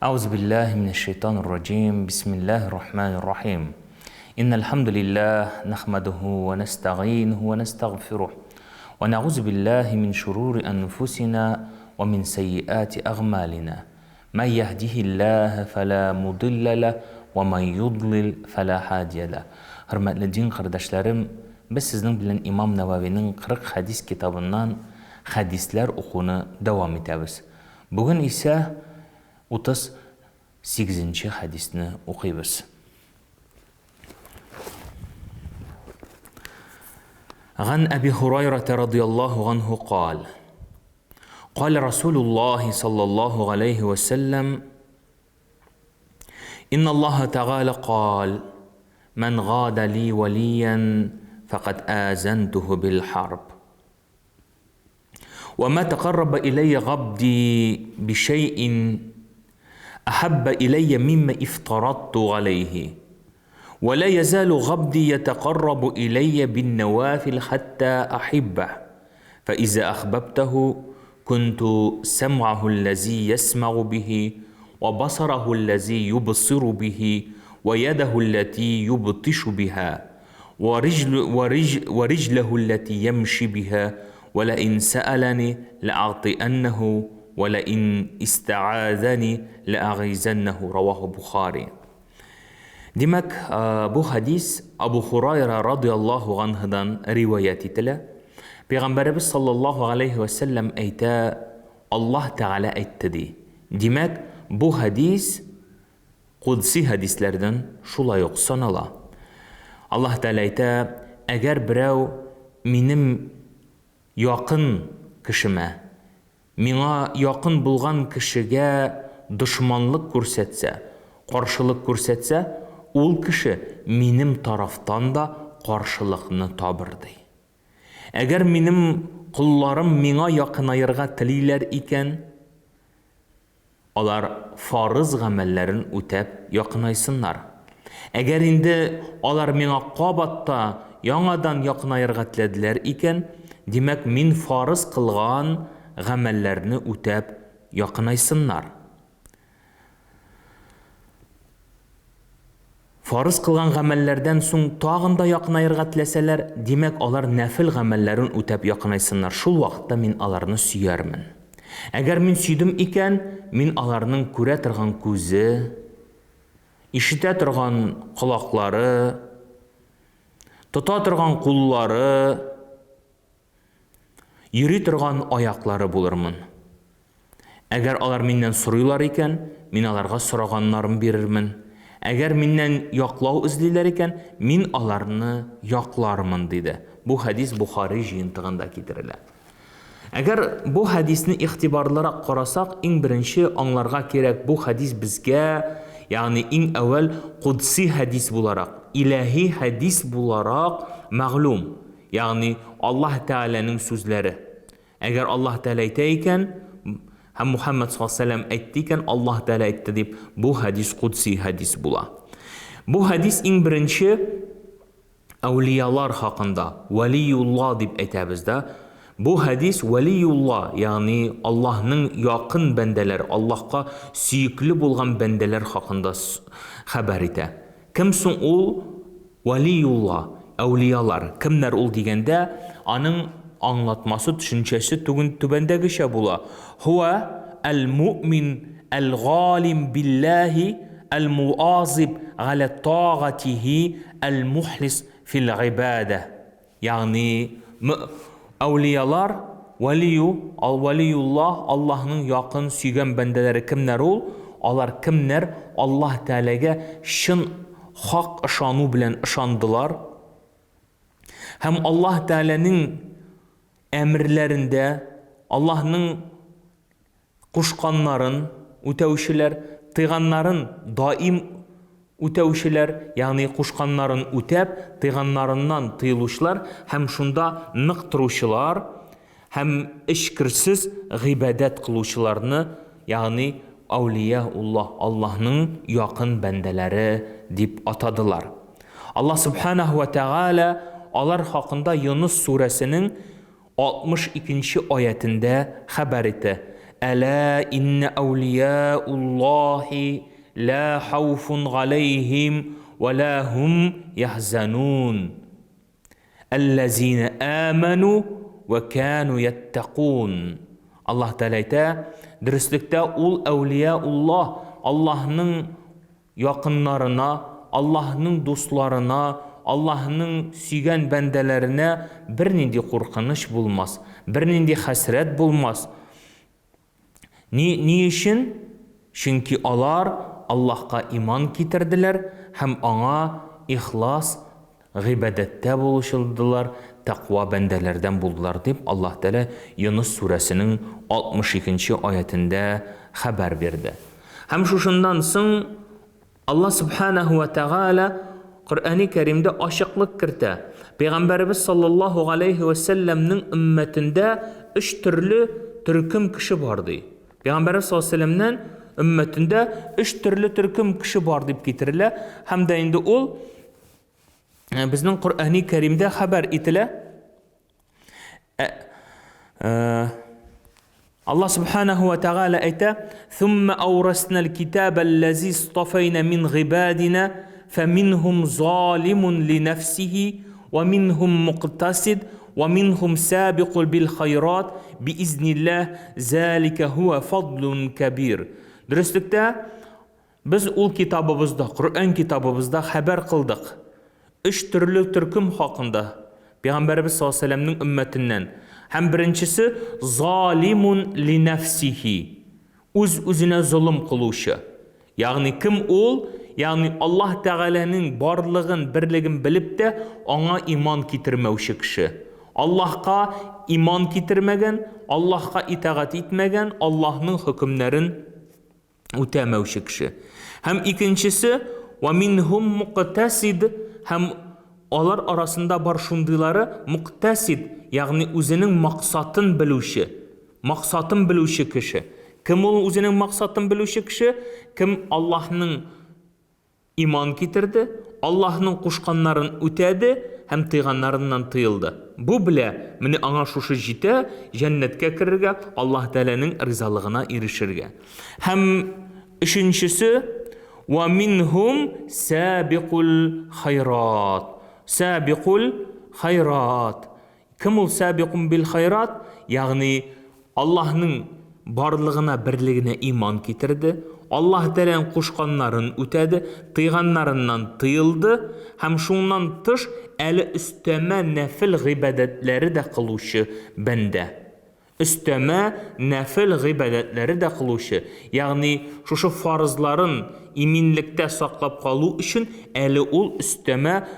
أعوذ بالله من الشيطان الرجيم بسم الله الرحمن الرحيم إن الحمد لله نحمده ونستعينه ونستغفره ونعوذ بالله من شرور أنفسنا ومن سيئات أعمالنا من يهده الله فلا مضل له ومن يضلل فلا هادي له. Hürmetli din kardeşlerim, biz sizin bilen İmam Nevavi'nin 40 hadis kitabından hadisler okunu devam ederiz. Bugün ise 38. hadisini okuyuyoruz. عن أبي هريرة رضي الله عنه قال قال رسول الله صلى الله عليه وسلم إن الله تعالى قال من غاد لي وليا فقد آذنته بالحرب وما تقرب إلي عبدي بشيء أحب إلي مما افترضت عليه ولا يزال عبدي يتقرب إلي بالنوافل حتى أحبه فإذا أحببته كنت سمعه الذي يسمع به وبصره الذي يبصر به ويده التي يبطش بها ورجله التي يمشي بها ولئن سألني لأعطينه ولئن استعاذني لأغيظنه رواه Bukhari. Demek bu hadis Abu Hurayra radıyallahu anh'dan rivayet edilir. Peygamberimiz sallallahu aleyhi ve sellem ayta Allah Teala aytdı. Demek bu hadis Kudsi hadislerden şulay oqsanala. Allah Teala ayta eğer birov benim yakın kişime, mina yakın bulgan kişiye düşmanlık görsetse, karşılık görsetse, ol kişi benim taraftan da karşılıkını tabırdı. Eğer benim kullarım mina yakınayırga tililer iken, onlar farız gamellerin ötep yakınaysınlar. Eğer indi onlar mina qabatta yanadan yakınayırga tilediler iken, demek min farız kılgan gamellerini ötep yakınaysınlar. Farız kılgan gamellerden soň tağında yakınayırga tileseler, demek onlar nafil gamellerin ötep yakınaysınlar. Şul vaqtda min alarını süýärmin. Eğer min süýdüm iken, min alarının köre turgan közi, işite turgan kulakları, tuta turgan kullары, yürü turgan ayakları bulurmun. Eğer alar minden soruyorlar iken, min alarga soraganlarını verirmin. Eğer minden yaklaw izliler iken, min alarını yaklarmın dedi. Bu hadis Bukhari jıyıntığında kitirilär. Eğer bu hadisni ihtibarlara qarasak, en birinci anlarga kerek bu hadis bizge, yani en evvel Kudsi hadis bularak, ilahi hadis bularak ma'lum. Yani Allah Teala'nın sözleri. Eğer Allah Teala aytayken, hem Muhammed sallallahu aleyhi ve sellem aytdıyken Allah Teala aytdı deyip bu hadis Kudsi hadis bula. Bu hadis en birinci evliyalar hakkında, veliyullah deyip aytabızda. Bu hadis veliyullah, yani Allah'ın yakın bendeler, Allah'a süykülü bulgan bendeler hakkında haber ite. Kimsin ol? Veliyullah, evliyalar. Kimler ol degende, anın anlatması, düşüncesi tübendeki şey bula. Huve el-mu'min el-galim billahi el-muazib ala ta'atihi el-muhlis fil ibade. Yani evliyalar, veliyullah, Allah'ın yakın süygen bendeleri kimler ol? Onlar kimler? Allah Teala'ga şın hak ışanu bilen ışandılar. Hem Allah Teala'nın emirlerinde, Allah'ın kuşkanların, ötevşiler, tıyganların daim ötevşiler, yani kuşkanların ötep, tıyganlarından tıyıluşlar, hem şunda nık turuşular, hem işkirsiz gıbedet kıluşularını, yani Avliyaullah, Allah'ın yakın bendeleri deyip atadılar. Allah Subhanahu ve Teala onlar hakkında Yunus suresinin 62. ayetinde haber etti. Ela inne awliyaullahi la havfun aleyhim ve la hum yahzanun. Ellezine amenu ve kanu yettekun. Allah Teala ayta, dürüstlükte ul evliyaullah, Allah'ın yakınlarına, Allah'ın dostlarına, Allah'ın süygen bendelerine bir nindi korkunç bulmaz, bir nindi hasret bulmaz. Ni için? Çünkü onlar Allah'a iman getirdiler, hem ona ihlas, gıybedette buluşuldular, takva bendelerden buldular deyip Allah Teala Yunus suresinin 62. ayetinde haber verdi. Hem şundan soň Allah Subhanahu ve Teala Kur'an-ı Kerim'de aşıklık kirdi. Peygamberimiz sallallahu aleyhi ve sellem'nin ümmetinde 3 türlü türküm kişi vardı. Peygamberimiz sallallahu aleyhi ve sellem'nin ümmetinde 3 türlü türküm kişi var deyip getirirler. Hem de indi ol bizning Qur'oni Karimda haber etile. Allah Subhanahu ve Teala ayta: "Thumma awrasnal kitabellezî istafayna min ibadina feminhum zalimun li nefsihi ve minhum muqtasid ve minhum sabiqun bil hayrat biiznillah zalika huve fadlun kabir." Dürüstlükte biz ol kitabımızda, Kur'an kitabımızda haber kıldık. 3 türlü türküm hakkında Peygamberimiz sallallahu aleyhi ve sellem'nin ümmetinden. Hem birincisi zalimun li nefsihi, özüne zulüm kıluşu. Yani kim ol? Yani Allah Teala'nın varlığın, birliğin bilip de ona iman getirmevşi kişi. Allah'a iman getirmegen, Allah'a itaat etmegen, Allah'ın hükümlerin ötemevşi kişi. Hem ikincisi ve minhum muqtasid, hem onlar arasında var şundiları muqtasid, yani özünün maksatın biluşi. Maksatın biluşi kişi. Kim ol özünün maksatın biluşi kişi? Kim Allah'ın iman getirdi, Allah'ın kuşkanların ötedi, hem tıyganlarından tıyıldı. Bu bile meni ana şuşu jite cennetke kirge, Allah Teala'nın rızalığına erişirge. Hem üçüncüsü ve minhum sabiqul hayrat. Sabiqul hayrat. Kim ol sabiqun bil hayrat? Yani Allah'ın varlığına, birliğine iman getirdi. Allah Teala'nın kuşkanların ötedi, tıyganlarından tıyıldı. Hem şundan tış eli üsteme nefil gıybedetleri de kıluşu bende. Üsteme nefil gıybedetleri de kıluşu. Yani şu farzların iminlikte saklap kalı için eli ol üsteme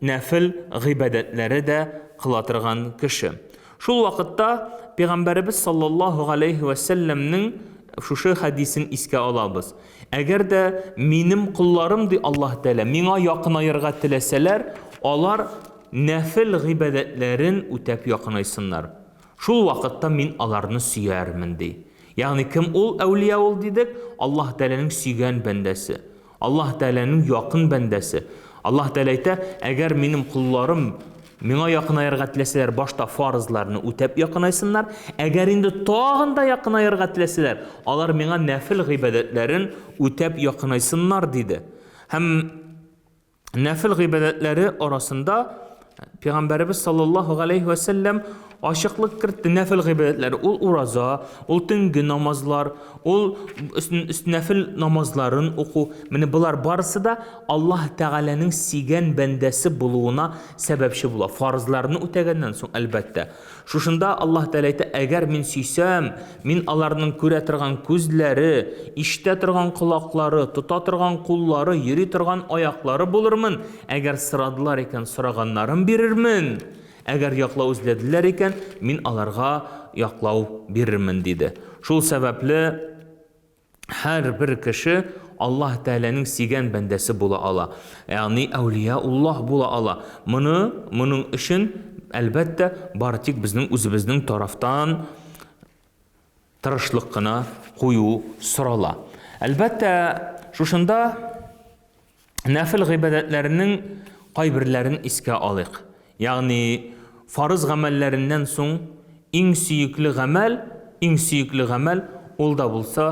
nefil gıybedetleri de kılatırgan kişi. Şu vakitte Peygamberimiz sallallahu aleyhi ve sellem'nin şu hadisin iske alabız. Eğer de benim kullarım di Allah Teala mina yakınayırga tileseler, onlar nefil gıybedetlerin ötep yakınaysınlar. Şu vakitte min alarını süyermin di. Yani kim ol evliya ol dedik? Allah Teala'nın süygen bendesi. Allah Teala'nın yakın bendesi. Allah Teala ayta, eğer benim kullarım mina yakınayırga tileseler, başta farzlarını ötep yakınaysınlar. Eğer indi tağında yakınayırga tileseler, onlar mina nefil gıybedetlerin ötep yakınaysınlar dedi. Hem nefil gıybedetleri arasında Peygamberimiz sallallahu aleyhi ve sellem aşıklık kırdı nefil gıybedetleri. Ol uraza, ol tüngü namazlar, ol nefil namazların oku. Meni bular barısı da Allah Teala'nın sigen bendesi buluğuna sebepşi bula. Farzlarını ötegenden son elbette. Şuşunda Allah Teala ayta, eğer min süysem, min alarının köre tırgan közleri, işte tırgan kulakları, tuta tırgan kulları, yeri tırgan ayakları bulurmun. Eğer sıradılar iken sıraganlarım birirmin. Eğer yaklav izlediler iken min alarga yaklav birirmin dedi. Şul sebeple her bir kişi Allah Teala'nın sigen bendesi bula ala. Yani evliyaullah bula ala. Bunun için elbette bartik bizning özümüzning taraftan tırışlıqına koyu sırala. Elbette şuşunda nefil gıybedetlerinin qaybirlerini iske alık. Yani farız gamellerinden son en süyüklü gamel ул да булса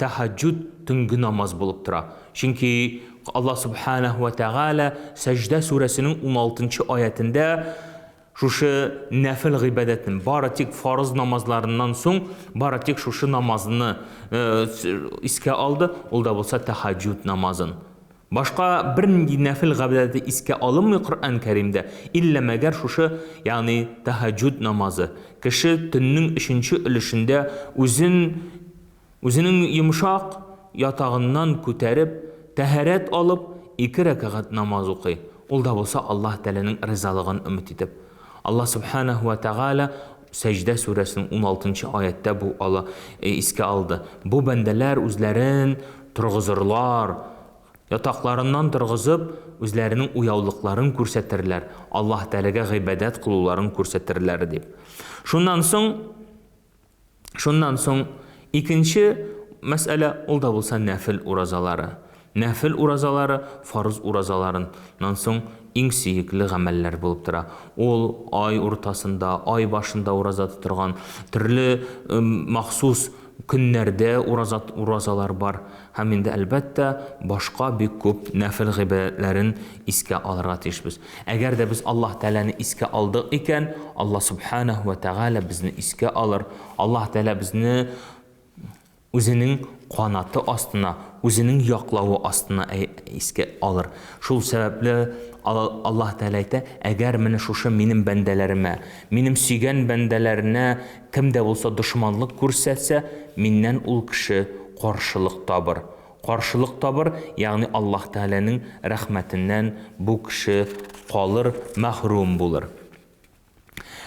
тәһәҗҗүд төнге намаз булып тора. Чөнки Allah Subhanahu wa Ta'ala Сәҗдә сүрәсенең 16-нчы аятында шушы нәфил гыйбадәтен, бары тик фарыз намазларыннан соң, бары тик шушы намазны искә алды, ул да булса тәһәҗҗүд намазын. Башка бер нинди нәфил гыйбадәте искә алынмый Коръән Кәримдә, илля мәгәр шушы, ягъни тәһәҗҗүд намазы. Кеше төннең 3-нче өлешендә үзенең йомшак ятагыннан күтәреп, тәһарәт алып, 2 рәкъәт намаз укый. Ул да булса Аллаһ Тәгаләнең ризалыгын өмет итеп. Allah Subhanahu wa Ta'ala Сәҗдә сүрәсенең 16-нчы аятта бу искә алды. Бу бәндәләр үзләрен торгызырлар, ятакларыннан торгызып, үзләренең уяулыкларын күрсәтерләр, Аллаһ Тәгаләгә гыйбадәт кылуларын күрсәтерләр дип. Шуннан соң икенче мәсьәлә ул да булса нәфил уразалары. Нәфил уразалары фарыз уразаларыннан соң иң сөекле гамәлләр булып тора. Ул ай уртасында, ай башында ураза тотырган, төрле махсус көннәрдә уразалар бар. Һәм инде әлбәттә башка бик күп нәфил гыйбадәтләрен искә алырга тиешбез. Әгәр дә без Аллаһ Тәгаләне искә алдык икән, Аллаһ Субханаһу ва Тәгалә безне искә алыр. Аллаһ Тәгалә безне үзенең канаты астына, үзенең яклавы астына искә алыр. Шул сәбәпле Аллаһ Тәгалә әйтә, әгәр менә шушы минем бәндәләремә, минем сөйгән бәндәләренә кемдә булса дошманлык күрсәтсә, миннән ул кеше каршылык табыр. Каршылык табыр, ягъни Аллаһ Тәгаләнең рәхмәтеннән бу кеше калыр, мәхрүм булыр.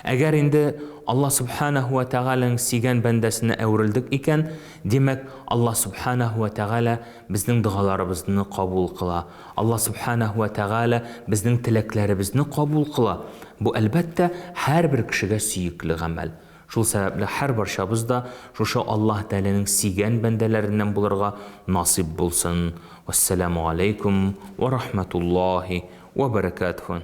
Әгәр инде Аллаһ Subhanahu wa Ta'alaның сөйгән бәндәсенә әверелдек икән, демәк Аллаһ Subhanahu wa Ta'ala безнең дугаларыбызны кабул кыла. Аллаһ Subhanahu wa Ta'ala безнең теләкләребезне кабул кыла. Бу әлбәттә һәрбер кешегә сөекле гамәл. Шул сәбәпле һәр барчабыз да шушы Аллаһ Тәгаләнең сөйгән бәндәләреннән булырга насип булсын. Вассаламу алейкум ва рахматуллаһи ва баракатуһу.